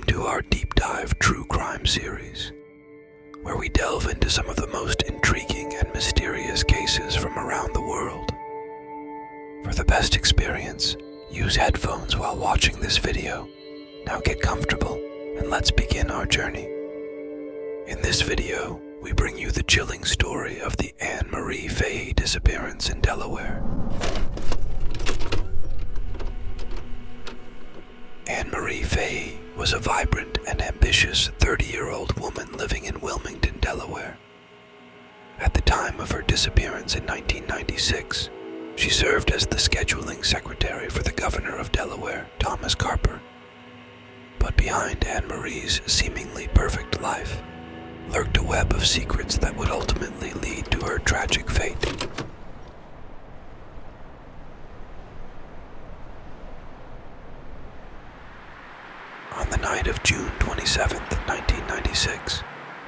to our deep dive true crime series, where we delve into some of the most intriguing and mysterious cases from around the world. For the best experience, use headphones while watching this video. Now get comfortable and let's begin our journey. In this video, we bring you the chilling story of the Anne Marie FAHEY disappearance in Delaware. Anne Marie FAHEY was a vibrant and ambitious 30-year-old woman living in Wilmington, Delaware. At the time of her disappearance in 1996, she served as the scheduling secretary for the governor of Delaware, Thomas Carper. But behind Anne Marie's seemingly perfect life lurked a web of secrets that would ultimately lead to her tragic fate. On the night of June 27, 1996,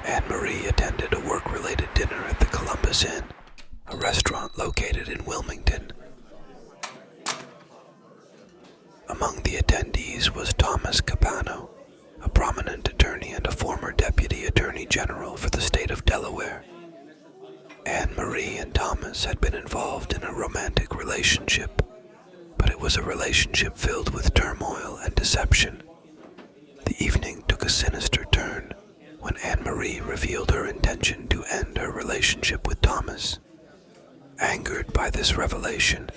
Anne Marie attended a work-related dinner at the Columbus Inn, a restaurant located in Wilmington. Among the attendees was Thomas Capano, a prominent attorney and a former deputy attorney general for the state of Delaware. Anne Marie and Thomas had been involved in a romantic relationship, but it was a relationship filled with turmoil and deception. The evening took a sinister turn when Anne Marie revealed her intention to end her relationship with Thomas. Angered by this revelation,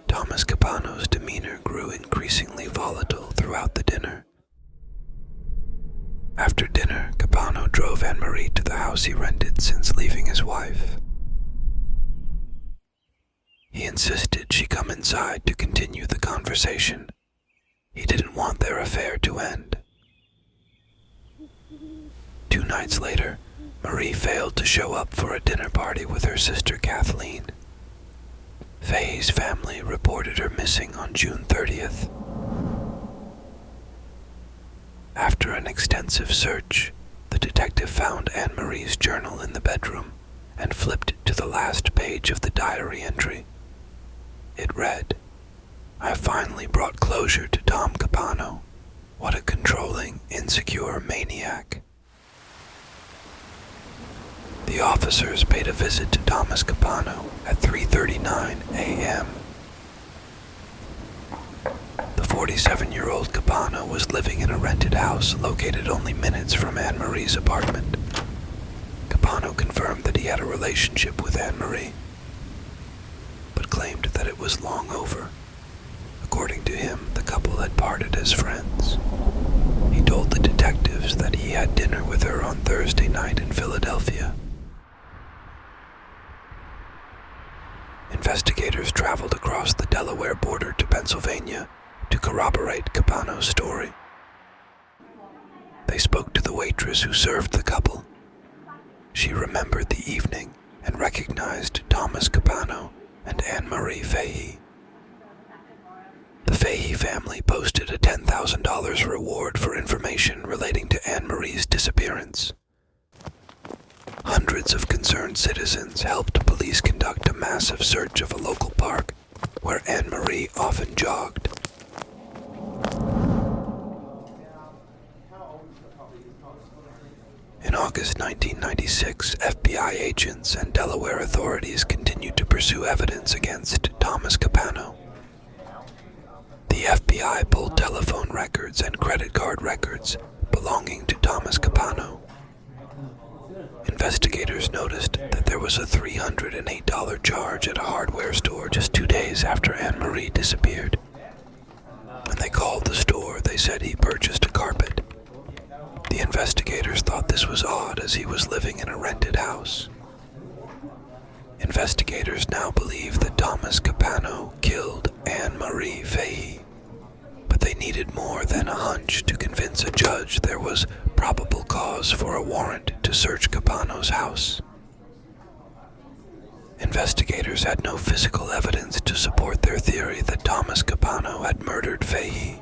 Thomas Capano's demeanor grew increasingly volatile throughout the dinner. After dinner, Capano drove Anne Marie to the house he rented since leaving his wife. He insisted she come inside to continue the conversation. He didn't want their affair to end. 2 nights later, Marie failed to show up for a dinner party with her sister Kathleen. FAHEY's family reported her missing on June 30th. After an extensive search, the detective found Anne Marie's journal in the bedroom and flipped to the last page of the diary entry. It read, "I finally brought closure to Tom Capano. What a controlling, insecure maniac." The officers paid a visit to Thomas Capano at 3:39 a.m. The 47-year-old Capano was living in a rented house located only minutes from Anne Marie's apartment. Capano confirmed that he had a relationship with Anne Marie, but claimed that it was long over. According to him, the couple had parted as friends. He told the detectives that he had dinner with her on Thursday night in Philadelphia. Investigators traveled across the Delaware border to Pennsylvania to corroborate Capano's story. They spoke to the waitress who served the couple. She remembered the evening and recognized Thomas Capano and Anne Marie FAHEY. The FAHEY family posted a $10,000 reward for information relating to Anne Marie's disappearance. Hundreds of concerned citizens helped police conduct a massive search of a local park where Anne Marie often jogged. In August 1996, FBI agents and Delaware authorities continued to pursue evidence against Thomas Capano. The FBI pulled telephone records and credit card records belonging to Thomas Capano. Investigators noticed that there was a $308 charge at a hardware store just 2 days after Anne Marie disappeared. When they called the store, they said he purchased a carpet. The investigators thought this was odd as he was living in a rented house. Investigators now believe that Thomas Capano killed Anne Marie FAHEY, but they needed more than a hunch to convince a judge there was probable cause for a warrant to search Capano's house. Investigators had no physical evidence to support their theory that Thomas Capano had murdered FAHEY.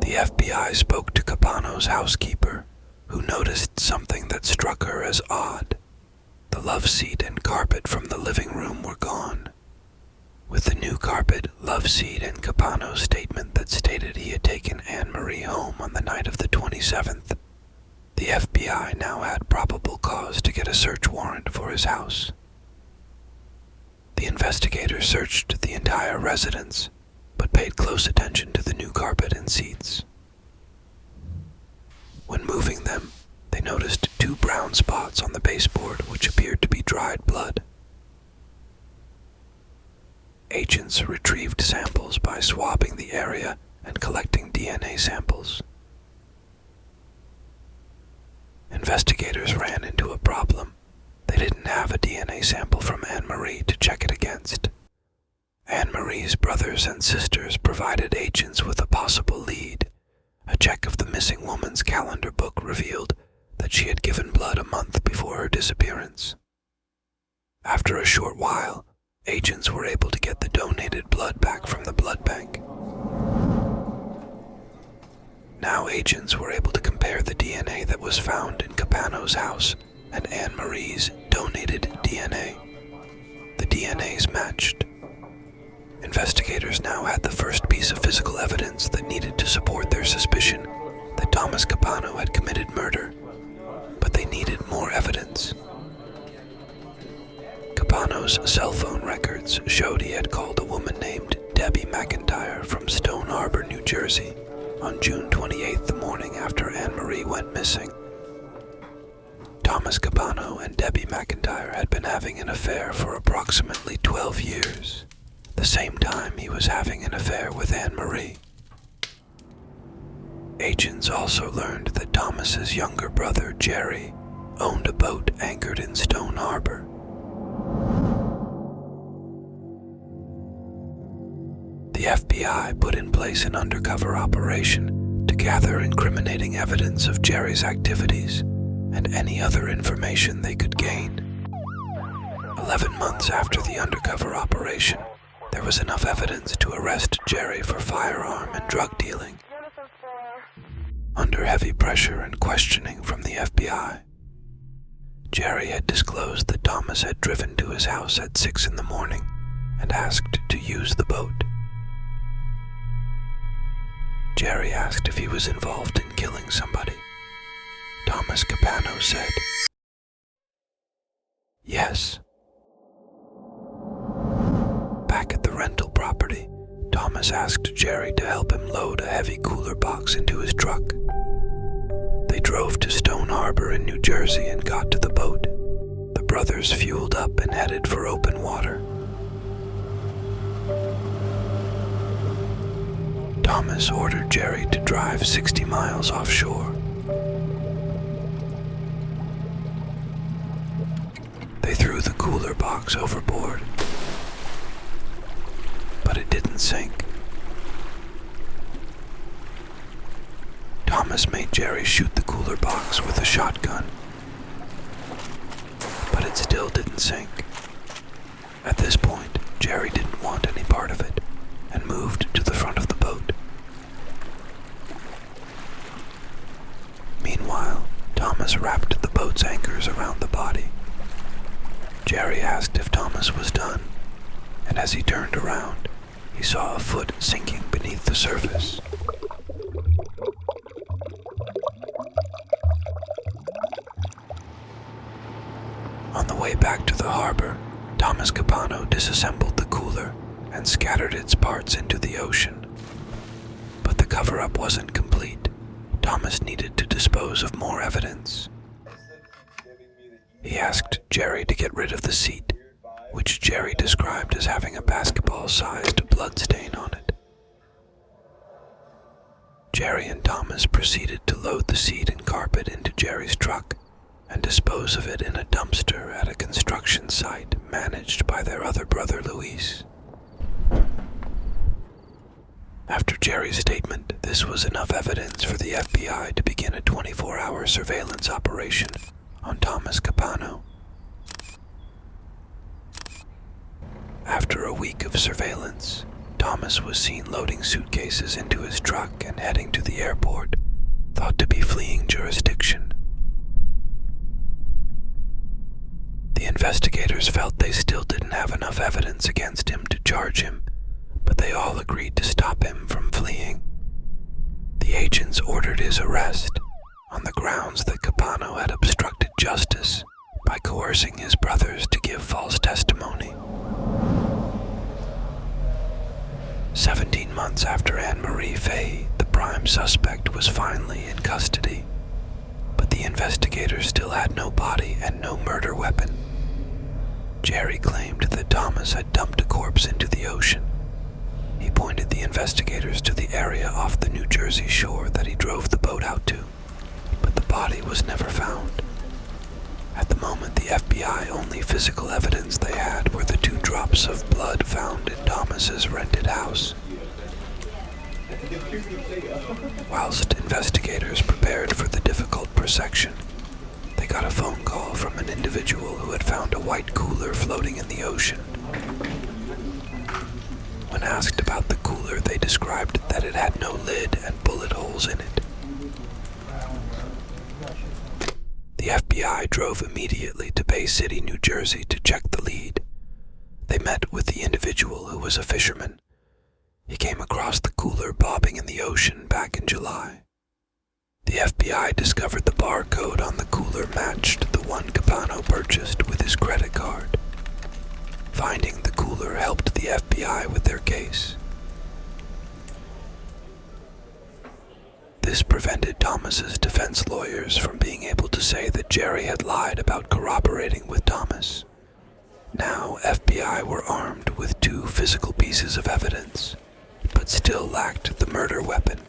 The FBI spoke to Capano's housekeeper, who noticed something that struck her as odd. The love seat and carpet from the living room were gone. With the new carpet, Loveseed, and Capano's statement that stated he had taken Anne-Marie home on the night of the 27th, the FBI now had probable cause to get a search warrant for his house. The investigators searched the entire residence, but paid close attention to the new carpet and seats. When moving them, they noticed 2 brown spots on the baseboard which appeared to be dried blood. Agents retrieved samples by swabbing the area and collecting DNA samples. Investigators ran into a problem. They didn't have a DNA sample from Anne-Marie to check it against. Anne-Marie's brothers and sisters provided agents with a possible lead. A check of the missing woman's calendar book revealed that she had given blood a month before her disappearance. After a short while, agents were able to get the donated blood back from the blood bank. Now agents were able to compare the DNA that was found in Capano's house and Anne-Marie's donated DNA. The DNAs matched. Investigators now had the first piece of physical evidence that needed to support their suspicion that Thomas Capano had committed murder, but they needed more evidence. Capano's cell phone records showed he had called a woman named Debbie McIntyre from Stone Harbor, New Jersey, on June 28th, the morning after Anne-Marie went missing. Thomas Capano and Debbie McIntyre had been having an affair for approximately 12 years, the same time he was having an affair with Anne-Marie. Agents also learned that Thomas's younger brother, Jerry, owned a boat anchored in Stone Harbor. The FBI put in place an undercover operation to gather incriminating evidence of Jerry's activities and any other information they could gain. 11 months after the undercover operation, there was enough evidence to arrest Jerry for firearm and drug dealing. Under heavy pressure and questioning from the FBI, Jerry had disclosed that Thomas had driven to his house at 6 in the morning and asked to use the boat. Jerry asked if he was involved in killing somebody. Thomas Capano said, "Yes." Back at the rental property, Thomas asked Jerry to help him load a heavy cooler box into his truck. They drove to Stone Harbor in New Jersey and got to the boat. The brothers fueled up and headed for open water. Thomas ordered Jerry to drive 60 miles offshore. They threw the cooler box overboard, but it didn't sink. Thomas made Jerry shoot the cooler box with a shotgun, but it still didn't sink. At this point, Jerry didn't want any part of it and moved to the front of the boat. Meanwhile, Thomas wrapped the boat's anchors around the body. Jerry asked if Thomas was done, and as he turned around, he saw a foot sinking beneath the surface. On the way back to the harbor, Thomas Capano disassembled the cooler and scattered its parts into the ocean. But the cover-up wasn't complete. Thomas needed to dispose of more evidence. He asked Jerry to get rid of the seat, which Jerry described as having a basketball-sized bloodstain on it. Jerry and Thomas proceeded to load the seat and carpet into Jerry's truck and dispose of it in a dumpster at a construction site managed by their other brother, Luis. After Jerry's statement, this was enough evidence for the FBI to begin a 24-hour surveillance operation on Thomas Capano. After a week of surveillance, Thomas was seen loading suitcases into his truck and heading to the airport, thought to be fleeing jurisdiction. The The investigators felt they still didn't have enough evidence against him to charge him, but they all agreed to stop him from fleeing. The agents ordered his arrest on the grounds that Capano had obstructed justice by coercing his brothers to give false testimony. 17 months after Anne-Marie Fahey, the prime suspect was finally in custody, but the investigators still had no body and no murder weapon. Jerry claimed that Thomas had dumped a corpse into the ocean. He pointed the investigators to the area off the New Jersey shore that he drove the boat out to, but the body was never found. At the moment, the FBI only physical evidence they had were the 2 drops of blood found in Thomas's rented house. Whilst investigators prepared for the difficult prosecution, they got a phone call from an individual who had found a white cooler floating in the ocean. When asked about the cooler, they described that it had no lid and bullet holes in it. The FBI drove immediately to Bay City, New Jersey to check the lead. They met with the individual who was a fisherman. He came across the cooler bobbing in the ocean back in July. The FBI discovered the barcode on the cooler matched the one Capano purchased with his credit card. Finding the cooler helped the FBI with their case. This prevented Thomas's defense lawyers from being able to say that Jerry had lied about corroborating with Thomas. Now, FBI were armed with 2 physical pieces of evidence, but still lacked the murder weapon.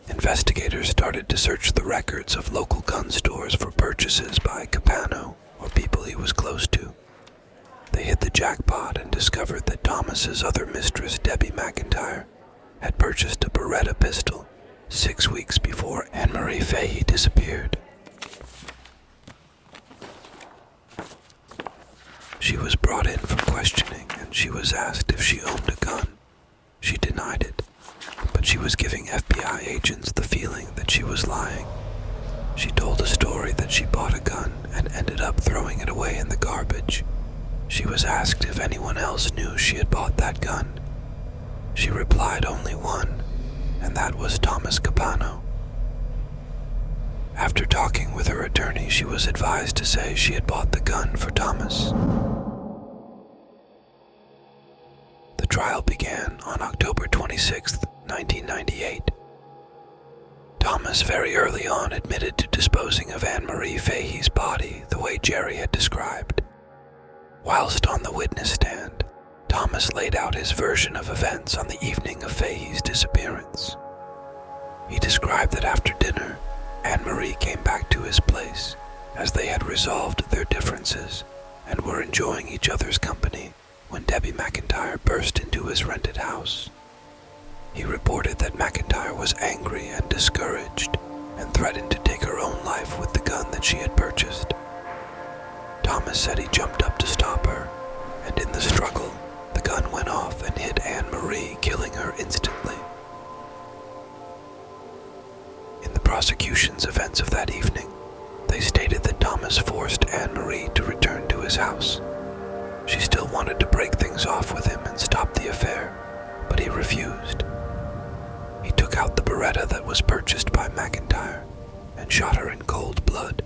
Investigators started to search the records of local gun stores for purchases by Capano or people he was close to. They hit the jackpot and discovered that Thomas's other mistress, Debbie McIntyre, had purchased a Beretta pistol 6 weeks before Anne-Marie Fahey disappeared. She was brought in for questioning and she was asked if she owned a gun. She denied it, but she was giving FBI agents the feeling that she was lying. She told a story that she bought a gun and ended up throwing it away in the garbage. She was asked if anyone else knew she had bought that gun. She replied only one, and that was Thomas Capano. After talking with her attorney, she was advised to say she had bought the gun for Thomas. The trial began on October 26, 1998. Thomas very early on admitted to disposing of Anne-Marie Fahey's body the way Jerry had described. Whilst on the witness stand, Thomas laid out his version of events on the evening of Fahey's disappearance. He described that after dinner, Anne-Marie came back to his place as they had resolved their differences and were enjoying each other's company when Debbie McIntyre burst into his rented house. He reported that McIntyre was angry and discouraged and threatened to take her own life with the gun that she had purchased. Thomas said he jumped up to stop her, and in the struggle, the gun went off and hit Anne-Marie, killing her instantly. In the prosecution's events of that evening, they stated that Thomas forced Anne-Marie to return to his house. She still wanted to break things off with him and stop the affair, but he refused. He took out the Beretta that was purchased by McIntyre and shot her in cold blood.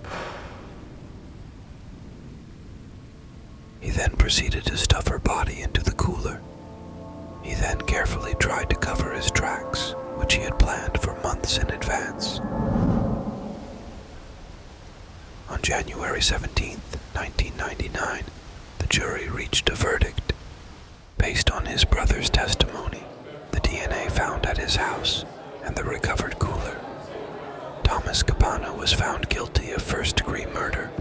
He then proceeded to stuff her body into the cooler. He then carefully tried to cover his tracks, which he had planned for months in advance. On January 17, 1999, the jury reached a verdict. Based on his brother's testimony, the DNA found at his house, and the recovered cooler, Thomas Capano was found guilty of first-degree murder,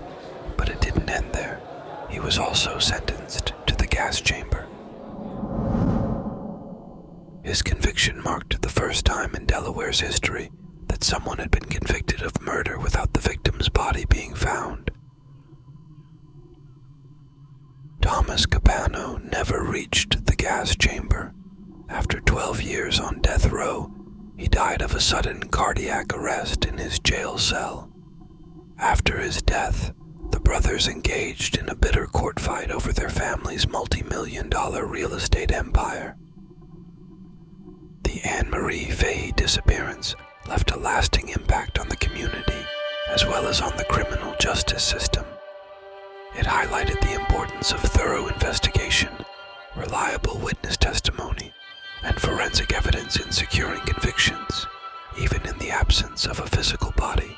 but it didn't end there. He was also sentenced to the gas chamber. His conviction marked the first time in Delaware's history that someone had been convicted of murder without the victim's body being found. Thomas Capano never reached the gas chamber. After 12 years on death row, he died of a sudden cardiac arrest in his jail cell. After his death, The brothers engaged in a bitter court fight over their family's multi-million-dollar real estate empire. The Anne-Marie FAHEY disappearance left a lasting impact on the community, as well as on the criminal justice system. It highlighted the importance of thorough investigation, reliable witness testimony, and forensic evidence in securing convictions, even in the absence of a physical body.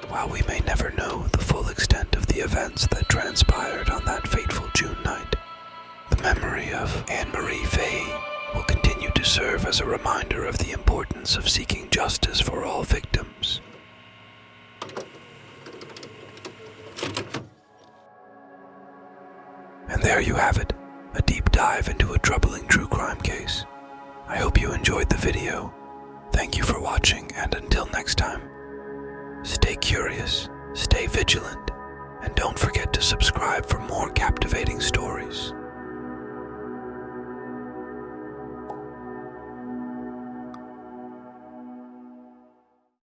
While we may never know the full extent of the events that transpired on that fateful June night, the memory of Anne-Marie FAHEY will continue to serve as a reminder of the importance of seeking justice for all victims. And there you have it, a deep dive into a troubling true crime case. I hope you enjoyed the video. Thank you for watching, and until next time, stay curious, stay vigilant, and don't forget to subscribe for more captivating stories.